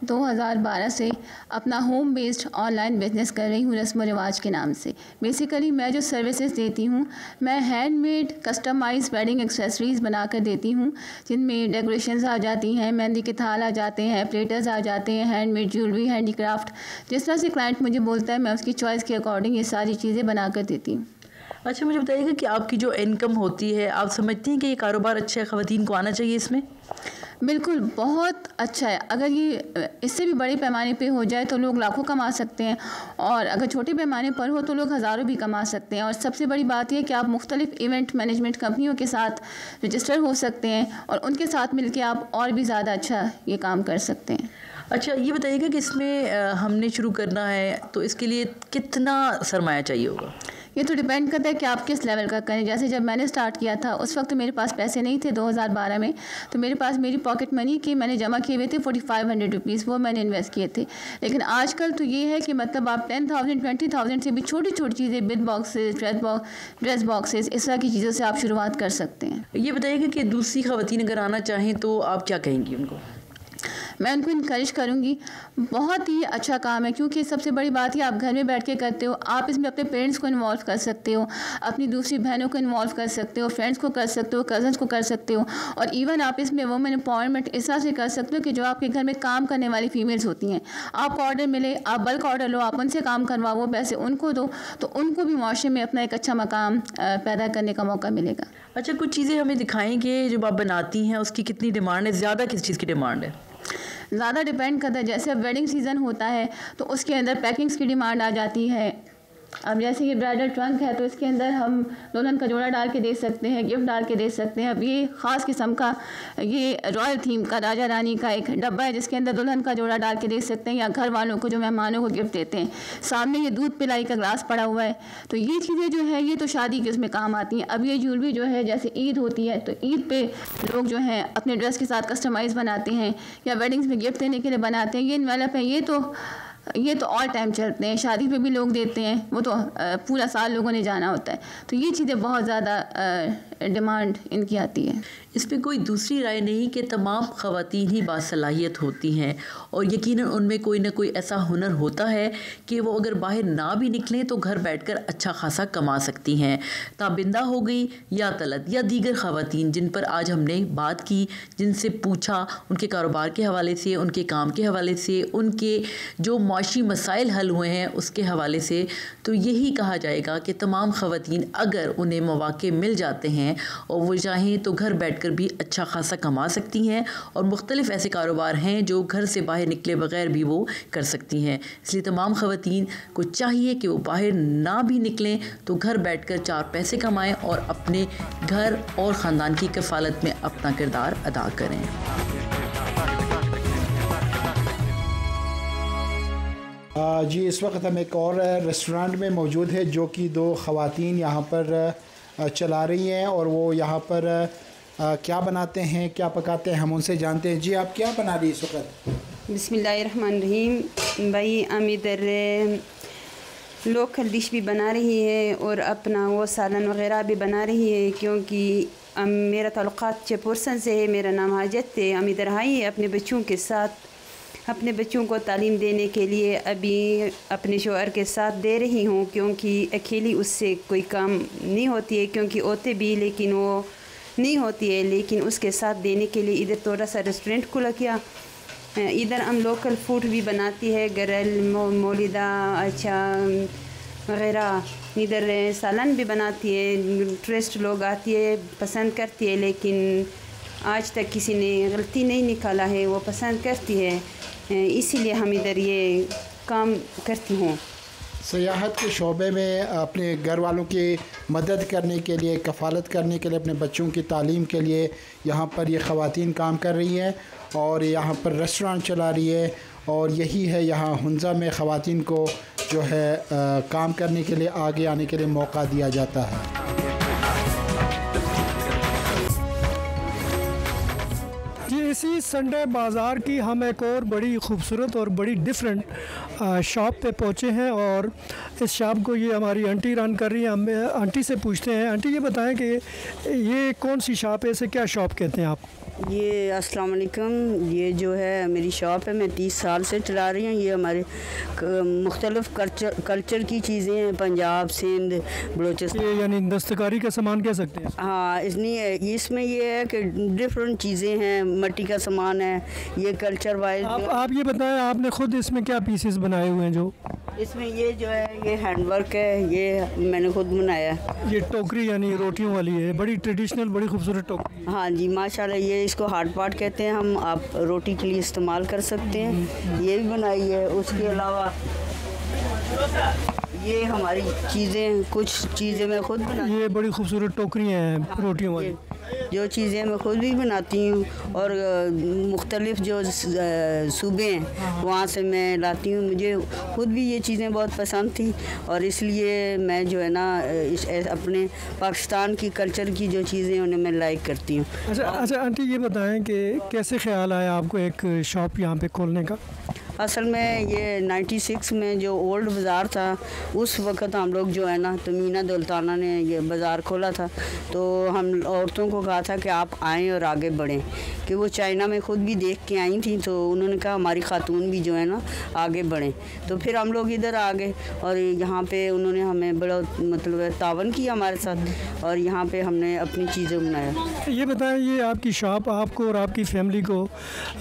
2012 से अपना होम बेस्ड ऑनलाइन बिज़नेस कर रही हूँ रस्म रिवाज के नाम से। बेसिकली मैं जो सर्विसेज देती हूँ, मैं हैंडमेड कस्टमाइज़ वेडिंग एक्सेसरीज़ बना कर देती हूँ, जिनमें डेकोरेशंस आ जाती हैं, मेहंदी के थाल आ जाते हैं, प्लेटर्स आ जाते हैं, हैंडमेड ज्वेलरी, हैंडीक्राफ्ट। जिस तरह से क्लाइंट मुझे बोलता है मैं उसकी चॉइस के अकॉर्डिंग ये सारी चीज़ें बना कर देती हूँ। अच्छा, मुझे बताइएगा कि आपकी जो इनकम होती है, आप समझती हैं कि ये कारोबार अच्छा है, ख़वातीन को आना चाहिए इसमें? बिल्कुल, बहुत अच्छा है। अगर ये इससे भी बड़े पैमाने पे हो जाए तो लोग लाखों कमा सकते हैं, और अगर छोटे पैमाने पर हो तो लोग हज़ारों भी कमा सकते हैं। और सबसे बड़ी बात यह कि आप मुख्तलिफ इवेंट मैनेजमेंट कंपनियों के साथ रजिस्टर हो सकते हैं और उनके साथ मिलकर आप और भी ज़्यादा अच्छा ये काम कर सकते हैं। अच्छा, ये बताइएगा कि इसमें हमने शुरू करना है तो इसके लिए कितना सरमाया चाहिए होगा? ये तो डिपेंड करता है कि आप किस लेवल का करें। जैसे जब मैंने स्टार्ट किया था उस वक्त मेरे पास पैसे नहीं थे 2012 में, तो मेरे पास मेरी पॉकेट मनी की मैंने जमा किए हुए थे 4500 रुपीज़, वो मैंने इन्वेस्ट किए थे। लेकिन आजकल तो ये है कि मतलब आप 10,000 20,000 से भी छोटी छोटी चीज़ें, बिल बॉक्सेस, ड्रेस बॉक्सेस, इस तरह की चीज़ों से आप शुरुआत कर सकते हैं। ये बताइएगा कि दूसरी ख़वातीन अगर आना चाहें तो आप क्या कहेंगी उनको? मैं उनको इनकरेज करूँगी, बहुत ही अच्छा काम है, क्योंकि सबसे बड़ी बात है आप घर में बैठ के करते हो। आप इसमें अपने पेरेंट्स को इन्वॉल्व कर सकते हो, अपनी दूसरी बहनों को इन्वॉल्व कर सकते हो, फ्रेंड्स को कर सकते हो, कज़न्स को कर सकते हो, और इवन आप इसमें वुमेन एम्पावरमेंट इस तरह से कर सकते हो कि जो आपके घर में काम करने वाली फीमेल्स होती हैं, आपको ऑर्डर मिले, आप बल्क ऑर्डर लो, आप उनसे काम करवाओ, वो पैसे उनको दो, तो उनको भी माशरे में अपना एक अच्छा मकाम पैदा करने का मौका मिलेगा। अच्छा, कुछ चीज़ें हमें दिखाएंगे जो आप बनाती हैं, उसकी कितनी डिमांड है, ज़्यादा किस चीज़ की डिमांड है? ज़्यादा डिपेंड करता है। जैसे अब वेडिंग सीज़न होता है तो उसके अंदर पैकिंग्स की डिमांड आ जाती है। अब जैसे ये ब्राइडल ट्रंक है तो इसके अंदर हम दुल्हन का जोड़ा डाल के दे सकते हैं, गिफ्ट डाल के दे सकते हैं। अब ये ख़ास किस्म का ये रॉयल थीम का राजा रानी का एक डब्बा है जिसके अंदर दुल्हन का जोड़ा डाल के दे सकते हैं, या घर वालों को जो मेहमानों को गिफ्ट देते हैं। सामने ये दूध पिलाई का ग्लास पड़ा हुआ है, तो ये चीज़ें जो है ये तो शादी के उसमें काम आती हैं। अब ये ज्वेलरी जो है, जैसे ईद होती है तो ईद पे लोग जो हैं अपने ड्रेस के साथ कस्टमाइज़ बनाते हैं, या वेडिंग्स में गिफ्ट देने के लिए बनाते हैं। ये इन्वेलप है, ये तो ऑल टाइम चलते हैं, शादी पे भी लोग देते हैं, वो तो पूरा साल लोगों ने जाना होता है। तो ये चीज़ें बहुत ज़्यादा डिमांड इनकी आती है। इस पर कोई दूसरी राय नहीं कि तमाम ख़वातीन ही बासलाहियत होती हैं, और यकीनन उनमें कोई ना कोई ऐसा हुनर होता है कि वो अगर बाहर ना भी निकलें तो घर बैठकर अच्छा खासा कमा सकती हैं। ताबिंदा हो गई या तलत या दीगर ख़वातीन जिन पर आज हमने बात की, जिनसे पूछा उनके कारोबार के हवाले से, उनके काम के हवाले से, उनके जो माशी मसाइल हल हुए हैं उसके हवाले से, तो यही कहा जाएगा कि तमाम ख़वातीन अगर उन्हें मौक़े मिल जाते हैं और वो चाहें तो घर बैठकर भी अच्छा खासा कमा सकती हैं, और मुख्तलिफ़ ऐसे कारोबार हैं जो घर से बाहर निकले बगैर भी वो कर सकती हैं। इसलिए तमाम ख़वातीन को चाहिए कि वो बाहर ना भी निकलें तो घर बैठकर 4 पैसे कमाएं और अपने घर और ख़ानदान की कफ़ालत में अपना किरदार अदा करें। जी, इस वक्त हम एक और रेस्टोरेंट में मौजूद है जो कि 2 ख़वातीन यहाँ पर चला रही हैं, और वो यहाँ पर क्या बनाते हैं, क्या पकाते हैं, हम उनसे जानते हैं। जी, आप क्या बना रही इस वक्त? बिस्मिल्लाहिर्रहमानिर्रहीम। भाई हम इधर लोकल डिश भी बना रही है और अपना वो सालन वगैरह भी बना रही है, क्योंकि मेरा ताल्लुक़ात चेयरपर्सन से है। मेरा नाम हाजत है। हम इधर आई है अपने बच्चों के साथ, अपने बच्चों को तालीम देने के लिए। अभी अपने शौहर के साथ दे रही हूँ, क्योंकि अकेली उससे कोई काम नहीं होती है, क्योंकि होते भी लेकिन वो नहीं होती है। लेकिन उसके साथ देने के लिए इधर थोड़ा सा रेस्टोरेंट खुला किया। इधर हम लोकल फूड भी बनाती है, गरल, मौलिदा, अच्छा वगैरह। इधर सालन भी बनाती है। टूरिस्ट लोग आती है, पसंद करती है, लेकिन आज तक किसी ने गलती नहीं निकाला है, वो पसंद करती है। इसीलिए हम इधर ये काम करती हूँ। सियाहत के शोबे में अपने घर वालों की मदद करने के लिए, कफ़ालत करने के लिए, अपने बच्चों की तालीम के लिए यहाँ पर ये ख़वातीन काम कर रही हैं, और यहाँ पर रेस्टोरेंट चला रही है। और यही है, यहाँ हुंज़ा में ख़वातीन को जो है काम करने के लिए, आगे आने के लिए मौका दिया जाता है। इसी संडे बाज़ार की हम एक और बड़ी खूबसूरत और बड़ी डिफरेंट शॉप पे पहुँचे हैं, और इस शॉप को ये हमारी आंटी रन कर रही हैं। हम आंटी से पूछते हैं, आंटी ये बताएं कि ये कौन सी शॉप है, इसे क्या शॉप कहते हैं आप? ये अस्सलाम वालेकुम, ये जो है मेरी शॉप है, मैं 30 साल से चला रही हूँ। ये हमारे मुख्तलिफ़ कल्चर की चीज़ें हैं, पंजाब, सिंध, बलोचिस्तान, यानी दस्तकारी का सामान कह सकते हैं। हाँ, इसमें ये है कि डिफरेंट चीज़ें हैं, मिट्टी का सामान है, ये कल्चर वाइज। आप ये बताएं, आपने खुद इसमें क्या पीसेस बनाए हुए हैं? जो इसमें ये जो है ये हैंडवर्क है, ये मैंने खुद बनाया है। ये टोकरी यानी रोटियों वाली है, बड़ी ट्रेडिशनल, बड़ी खूबसूरत टोकरी। हाँ जी, माशाल्लाह। ये इसको हार्ड पार्ट कहते हैं, हम आप रोटी के लिए इस्तेमाल कर सकते हैं। ये भी बनाई है। उसके अलावा ये हमारी चीज़ें, कुछ चीज़ें मैं खुद बनाई। ये बड़ी खूबसूरत टोकरियाँ हैं रोटियों वाली। जो चीज़ें मैं खुद भी बनाती हूँ और मुख्तलिफ़ जो सूबे हैं वहाँ से मैं लाती हूँ। मुझे खुद भी ये चीज़ें बहुत पसंद थी और इसलिए मैं जो है ना अपने पाकिस्तान की कल्चर की जो चीज़ें उन्हें मैं लाइक करती हूँ। अच्छा आंटी, ये बताएं कि कैसे ख्याल आया आपको एक शॉप यहाँ पे खोलने का? असल में ये 96 में जो ओल्ड बाज़ार था, उस वक़्त हम लोग जो है ना तमीना दौलताना ने ये बाज़ार खोला था। तो हम औरतों को कहा था कि आप आएँ और आगे बढ़ें, कि वो चाइना में ख़ुद भी देख के आई थी। तो उन्होंने कहा हमारी खातून भी जो है ना आगे बढ़ें। तो फिर हम लोग इधर आ गए और यहाँ पे उन्होंने हमें बड़ा मतलब तावन किया हमारे साथ और यहाँ पे हमने अपनी चीज़ें बनाया। ये बताएं, ये आपकी शॉप आपको और आपकी फैमिली को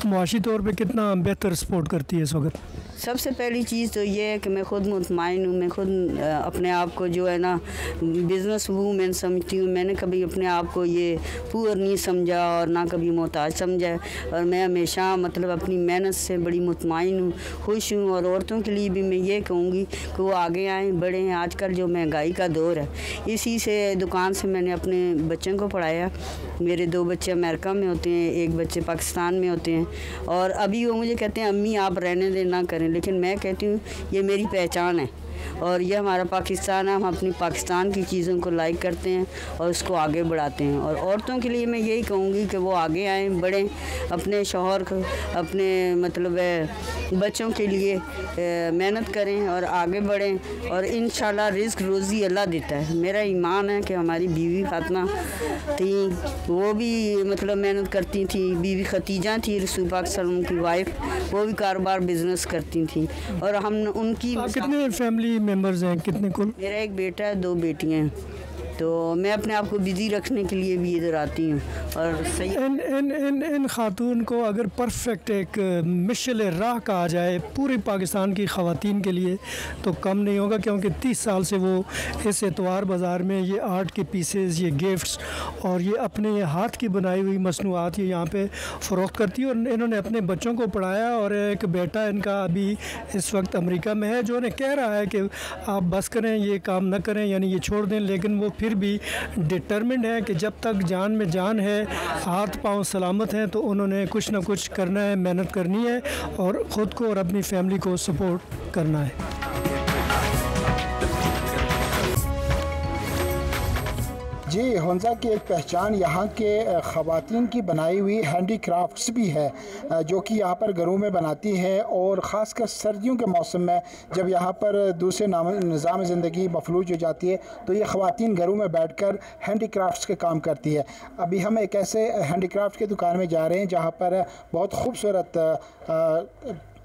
मुआशी तौर पे कितना बेहतर सपोर्ट करती है इस वक्त? सबसे पहली चीज़ तो ये है कि मैं खुद मुतमईन हूँ। मैं खुद अपने आप को जो है ना बिज़नेस वूमेन समझती हूँ। मैंने कभी अपने आप को ये पुअर नहीं समझा और ना कभी मोहताज समझा और मैं हमेशा मतलब अपनी मेहनत से बड़ी मुतमईन हूँ, खुश हूँ। और औरतों के लिए भी मैं ये कहूँगी कि वो आगे आएँ, बढ़ें। आजकल जो महंगाई का दौर है, इसी से दुकान से मैंने अपने बच्चों को पढ़ाया। मेरे 2 बच्चे अमेरिका में होते हैं, 1 बच्चे पाकिस्तान में होते हैं। और अभी वो मुझे कहते हैं अम्मी आप रहने दें, ना करें, लेकिन मैं कहती हूँ ये मेरी पहचान है और ये हमारा पाकिस्तान है। हम अपनी पाकिस्तान की चीज़ों को लाइक करते हैं और उसको आगे बढ़ाते हैं। और औरतों के लिए मैं यही कहूँगी कि वो आगे आएँ, बढ़ें, अपने शौहर को, अपने मतलब बच्चों के लिए मेहनत करें और आगे बढ़ें। और इंशाल्लाह रिज़्क रोज़ी अल्लाह देता है। मेरा ईमान है कि हमारी बीवी फातिमा थी, वो भी मतलब मेहनत करती थी। बीवी खतीजा थी रसूल पाक सल्लल्लाहु अलैहि वसल्लम की वाइफ, वो भी कारोबार बिज़नेस करती थी। और हम उनकी कितने फैमिली मेंबर्स हैं, कितने कुल? मेरा एक बेटा है, 2 बेटियां हैं। तो मैं अपने आप को बिज़ी रखने के लिए भी इधर आती हूँ। और सही इन खातून को अगर परफेक्ट एक मिशल राह कहा जाए पूरे पाकिस्तान की ख़वातीन के लिए तो कम नहीं होगा, क्योंकि 30 साल से वो इस एतवार बाज़ार में ये आर्ट के पीसेस, ये गिफ्ट्स और ये अपने हाथ की बनाई हुई मसनूआत ये यहाँ पे फ़रोख्त करती है। और इन्होंने अपने बच्चों को पढ़ाया और एक बेटा इनका अभी इस वक्त अमेरिका में है, जो उन्हें कह रहा है कि आप बस करें, ये काम न करें, यानी ये छोड़ दें। लेकिन वो फिर भी डिटर्मिन्ड है कि जब तक जान में जान है, हाथ पांव सलामत हैं, तो उन्होंने कुछ ना कुछ करना है, मेहनत करनी है और ख़ुद को और अपनी फैमिली को सपोर्ट करना है। जी, हंजा की एक पहचान यहाँ के ख़वातीन की बनाई हुई हैंडी क्राफ्ट्स भी है, जो कि यहाँ पर घरों में बनाती है। और ख़ासकर सर्दियों के मौसम में जब यहाँ पर दूसरे निज़ाम ज़िंदगी मफलूज हो जाती है, तो ये ख़वातीन घरों में बैठकर हैंडी क्राफ्ट्स के काम करती है। अभी हम एक ऐसे हैंडी क्राफ्ट की दुकान में जा रहे हैं जहाँ पर बहुत खूबसूरत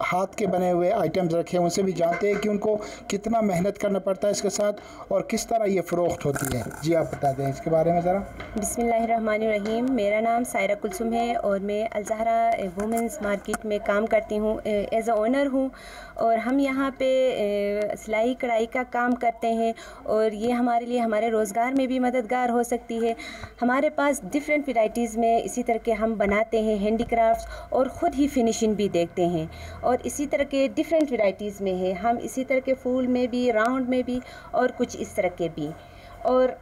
हाथ के बने हुए आइटम्स रखे हैं। उनसे भी जानते हैं कि उनको कितना मेहनत करना पड़ता है इसके साथ और किस तरह ये फ़रोख्त होती है। जी, आप बता दें इसके बारे में ज़रा। बिस्मिल्लाहिर्रहमानिर्रहीम। मेरा नाम सायरा कुलसुम है और मैं अलज़हरा वुमेंस मार्केट में काम करती हूँ, एज अ ओनर हूँ। और हम यहाँ पे सिलाई कढ़ाई का काम करते हैं और ये हमारे लिए हमारे रोज़गार में भी मददगार हो सकती है। हमारे पास डिफरेंट वैरायटीज़ में इसी तरह के हम बनाते हैं हैंडी क्राफ्ट्स और ख़ुद ही फिनिशिंग भी देखते हैं। और इसी तरह के डिफरेंट वैरायटीज़ में है, हम इसी तरह के फूल में भी, राउंड में भी और कुछ इस तरह के भी। और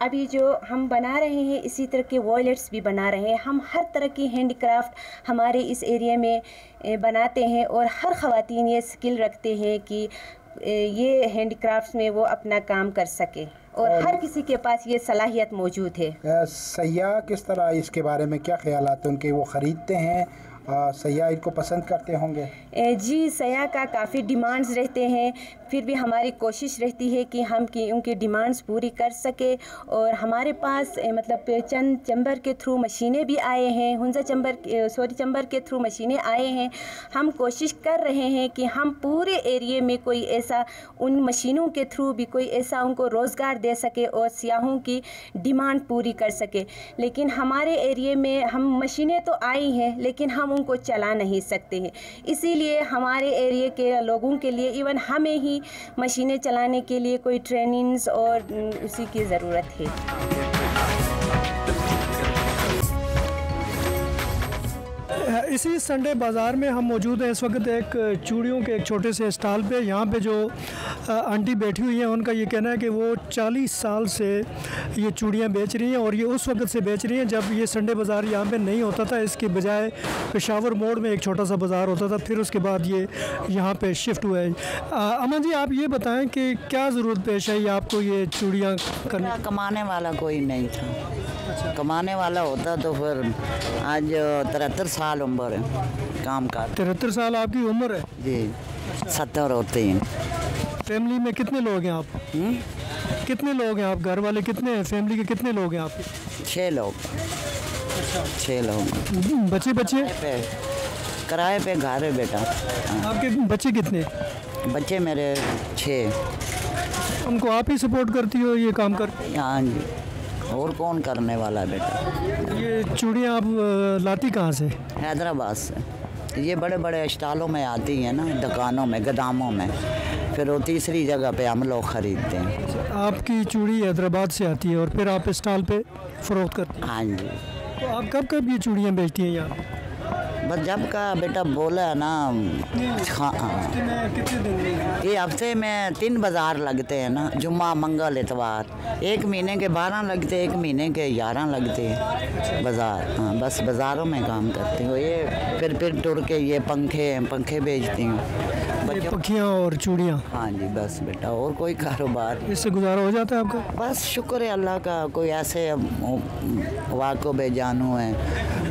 अभी जो हम बना रहे हैं इसी तरह के वॉलेट्स भी बना रहे हैं। हम हर तरह की हैंडी क्राफ्ट हमारे इस एरिया में बनाते हैं और हर ख़वातीन ये स्किल रखते हैं कि ये हैंडी क्राफ्ट्स में वो अपना काम कर सके और हर किसी के पास ये सलाहियत मौजूद है। सयाह किस तरह इसके बारे में क्या ख्याल आते हैं उनके, वो ख़रीदते हैं सयाह इनको पसंद करते होंगे? जी, सयाह का काफ़ी डिमांड्स रहते हैं, फिर भी हमारी कोशिश रहती है कि हम उनकी डिमांड्स पूरी कर सके। और हमारे पास मतलब चंद चैम्बर के थ्रू मशीनें भी आए हैं, हुंजा चैम्बर के थ्रू मशीनें आए हैं। हम कोशिश कर रहे हैं कि हम पूरे एरिए में कोई ऐसा उन मशीनों के थ्रू भी कोई ऐसा उनको रोज़गार दे सके और सियाहों की डिमांड पूरी कर सके। लेकिन हमारे एरिए में हम मशीनें तो आई हैं लेकिन हम उनको चला नहीं सकते हैं, इसीलिए हमारे एरिए के लोगों के लिए इवन हमें ही मशीनें चलाने के लिए कोई ट्रेनिंग्स और उसी की ज़रूरत है। इसी संडे बाज़ार में हम मौजूद हैं इस वक्त एक चूड़ियों के एक छोटे से स्टॉल पे। यहाँ पे जो आंटी बैठी हुई हैं उनका ये कहना है कि वो 40 साल से ये चूड़ियाँ बेच रही हैं और ये उस वक्त से बेच रही हैं जब ये संडे बाज़ार यहाँ पे नहीं होता था। इसके बजाय पेशावर मोड़ में एक छोटा सा बाज़ार होता था, फिर उसके बाद ये यहाँ पे शिफ्ट हुआ है। अमन जी, आप ये बताएँ कि क्या ज़रूरत पेश आई आपको ये चूड़ियाँ करने? कमाने वाला कोई नहीं था। कमाने वाला होता तो फिर आज 73 साल उम्र है, काम कर 73 साल आपकी उम्र है जी। 70 होते हैं। फैमिली में कितने लोग हैं आप? कितने लोग हैं आप? घर वाले कितने हैं? फैमिली के कितने लोग हैं आपके? 6 लोग। 6 लोग। बच्चे किराए पे घर है बेटा। आपके बच्चे कितने? बच्चे मेरे 6। उनको आप ही सपोर्ट करती हो ये काम कर? हाँ जी, और कौन करने वाला है बेटा। ये चूड़ियाँ आप लाती कहाँ से? हैदराबाद से। ये बड़े बड़े स्टॉलों में आती हैं ना, दुकानों में, गोदामों में, फिर वो तीसरी जगह पे हम लोग ख़रीदते हैं। आपकी चूड़ी हैदराबाद से आती है और फिर आप स्टॉल पे फ़रोख्त करती हैं? हाँ जी। तो आप कब कब ये चूड़ियाँ बेचती हैं यहाँ? बस जब का बेटा बोला है ना। हाँ, ये हफ्ते में 3 बाज़ार लगते हैं ना, जुम्मा, मंगल, इतवार। 1 महीने के 12 लगते, 1 महीने के 11 लगते हैं बाज़ार। हाँ, बस बाज़ारों में काम करती हूँ। ये फिर टुर के ये पंखे बेचती हूँ, पखियाँ और चूड़ियाँ। हाँ जी, बस बेटा और कोई कारोबार। इससे गुजारा हो जाता है आपका? बस शुक्र है अल्लाह का। कोई ऐसे वाको बेजानू है,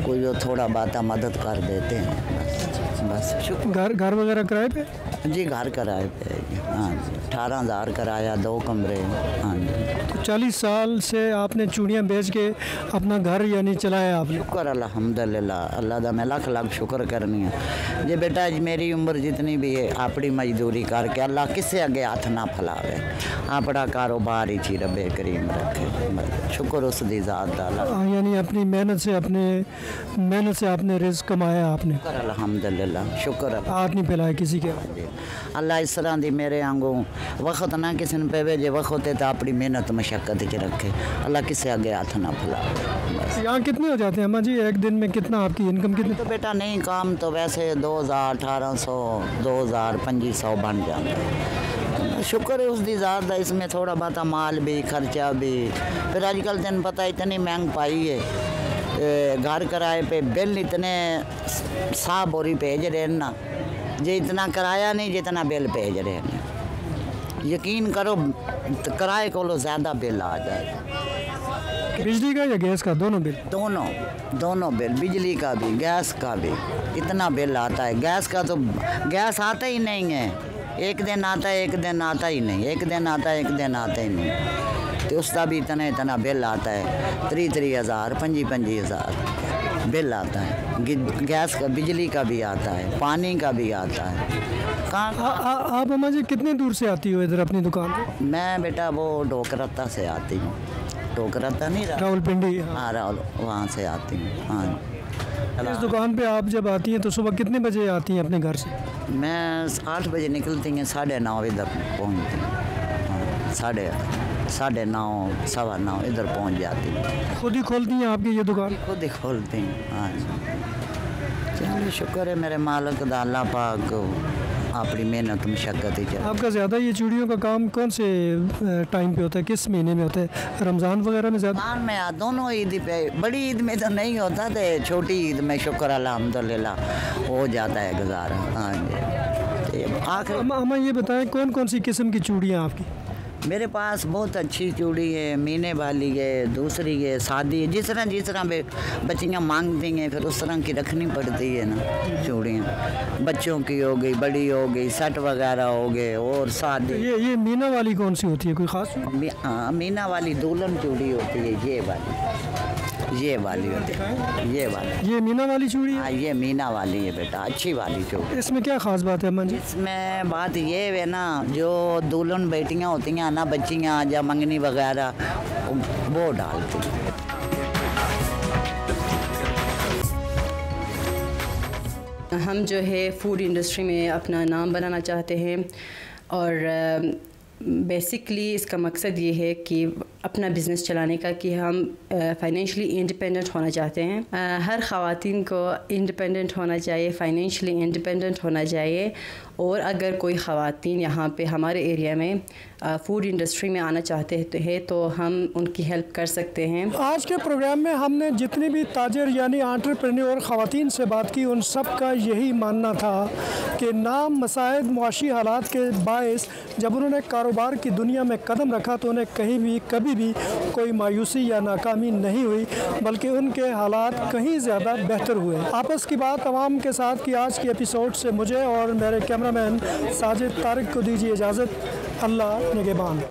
कोई जो थोड़ा बाता मदद कर देते हैं, बस शुक्र। घर वगैरह किराए पे? जी, घर किराए पे। हाँ जी, 18,000 किराया, 2 कमरे। हाँ जी। तो 40 साल से आपने चूड़ियाँ बेच के अपना घर यानी चलाया आपने? शुक्र अल्हम्दुलिल्लाह, अल्लाह दा मैं लाख लाख शुक्र करनी है। जे बेटा मेरी उम्र जितनी भी है अपनी मजदूरी करके अल्लाह किसे आगे हाथ ना फैलावे, अपना कारोबार ही रब्बे करीम रखे। शुक्र उस दी ज़ात दा। यानी अपनी मेहनत से आपने रिज़्क कमाया आपने? अल्हम्दुलिल्लाह, शुक्र। हाथ नहीं फैलाया किसी के? अल्लाह इस तरह दी मेरे आंगू वक्त ना किसी ने पे भेजे, वक्त है तो अपनी मेहनत मशक्कत च रखे, अल्लाह किसी आगे हाथ ना फैलावे। यहाँ कितने हो जाते हैं अम्मा जी एक दिन में? कितना आपकी इनकम कितनी? तो बेटा नहीं, काम तो वैसे 2000, 1800, 2000, 2500 बन जाता। शुक्र है उसकी ज़ात दा, इसमें थोड़ा बहुत माल भी, खर्चा भी। फिर आजकल तेन पता इतनी महंग पाई है, घर किराए पे बिल इतने 100 बोरी भेज रहे हैं ना, जे इतना किराया नहीं जितना बिल भेज रहे हैं। यकीन करो किराए को ज़्यादा बिल आ जाए। बिजली का या गैस का? दोनों बिल? दोनों बिल, बिजली का भी गैस का भी इतना बिल आता है। गैस का तो गैस आता ही नहीं है, एक दिन आता है, एक दिन आता ही नहीं, एक दिन आता है, एक दिन आता ही नहीं। तो उसका भी इतना बिल आता है, 3,000, 25,000 बिल आता है। गैस का, बिजली का भी आता है, पानी का भी आता है। आप अम्मा जी कितने दूर से आती हो इधर अपनी दुकान पे? मैं बेटा वो ढोकरत्ता से आती हूँ। ढोकरत्ता नहीं, रावलपिंडी? हाँ, वहाँ से आती हूँ। हाँ। इस दुकान पे आप जब आती हैं तो सुबह कितने बजे आती हैं अपने घर से? मैं 8 बजे निकलती हैं, 9:30 इधर पहुँचती हूँ। 9:30, 9:15 इधर पहुँच जाती हूँ। खुद ही खोलती हैं आपकी ये दुकान? खुद ही खोलती हैं। हाँ, चलिए शुक्र है मेरे मालिक दा, अल्लाह पाक अपनी मेहनत मशक्कत ही चल। आपका ज़्यादा ये चूड़ियों का काम कौन से टाइम पे होता है, किस महीने में होता है? रमज़ान वगैरह में ज़्यादा? रमज़ान में, दोनों ईद पे। बड़ी ईद में तो नहीं होता, तो छोटी ईद में शुक्र अल्हम्दुलिल्लाह हो जाता है गुजारा। हाँ जी। आखिर अम्मा ये बताएं कौन कौन सी किस्म की चूड़ियाँ आपकी? मेरे पास बहुत अच्छी चूड़ी है, मीने वाली है, दूसरी है, शादी है, जिस तरह बच्चियाँ मांगती हैं फिर उस तरह की रखनी पड़ती है ना चूड़ियाँ। बच्चों की हो गई, बड़ी हो गई, सेट वगैरह हो गए और शादी। ये मीना वाली कौन सी होती है, कोई ख़ास? हाँ, मीना वाली दुल्हन चूड़ी होती है, ये वाली होती है, ये मीना वाली चूड़ी है। हाँ, ये मीना वाली है बेटा, अच्छी वाली चूड़ी। इसमें क्या खास बात है अम्मा जी? इसमें बात ये है ना, जो दुल्हन बेटियाँ होती हैं ना, बच्चियाँ या मंगनी वगैरह वो डालती हैं। हम जो है फूड इंडस्ट्री में अपना नाम बनाना चाहते हैं और बेसिकली इसका मकसद ये है कि अपना बिज़नेस चलाने का कि हम फाइनेंशियली इंडिपेंडेंट होना चाहते हैं। हर ख़वातीन को इंडिपेंडेंट होना चाहिए, फाइनेंशियली इंडिपेंडेंट होना चाहिए। और अगर कोई ख़वातीन यहाँ पे हमारे एरिया में फूड इंडस्ट्री में आना चाहते हैं तो हम उनकी हेल्प कर सकते हैं। आज के प्रोग्राम में हमने जितनी भी ताजर यानी एंटरप्रेन्योर ख़वातीन से बात की, उन सब का यही मानना था कि नाम मसाइल मुआशी हालात के बायस जब उन्होंने कारोबार की दुनिया में कदम रखा तो उन्हें कभी भी कोई मायूसी या नाकामी नहीं हुई, बल्कि उनके हालात कहीं ज़्यादा बेहतर हुए। आपस की बात तमाम के साथ की आज की एपिसोड से मुझे और मेरे कैमरामैन साजिद तारिक को दीजिए इजाज़त। अल्लाह निगहबान।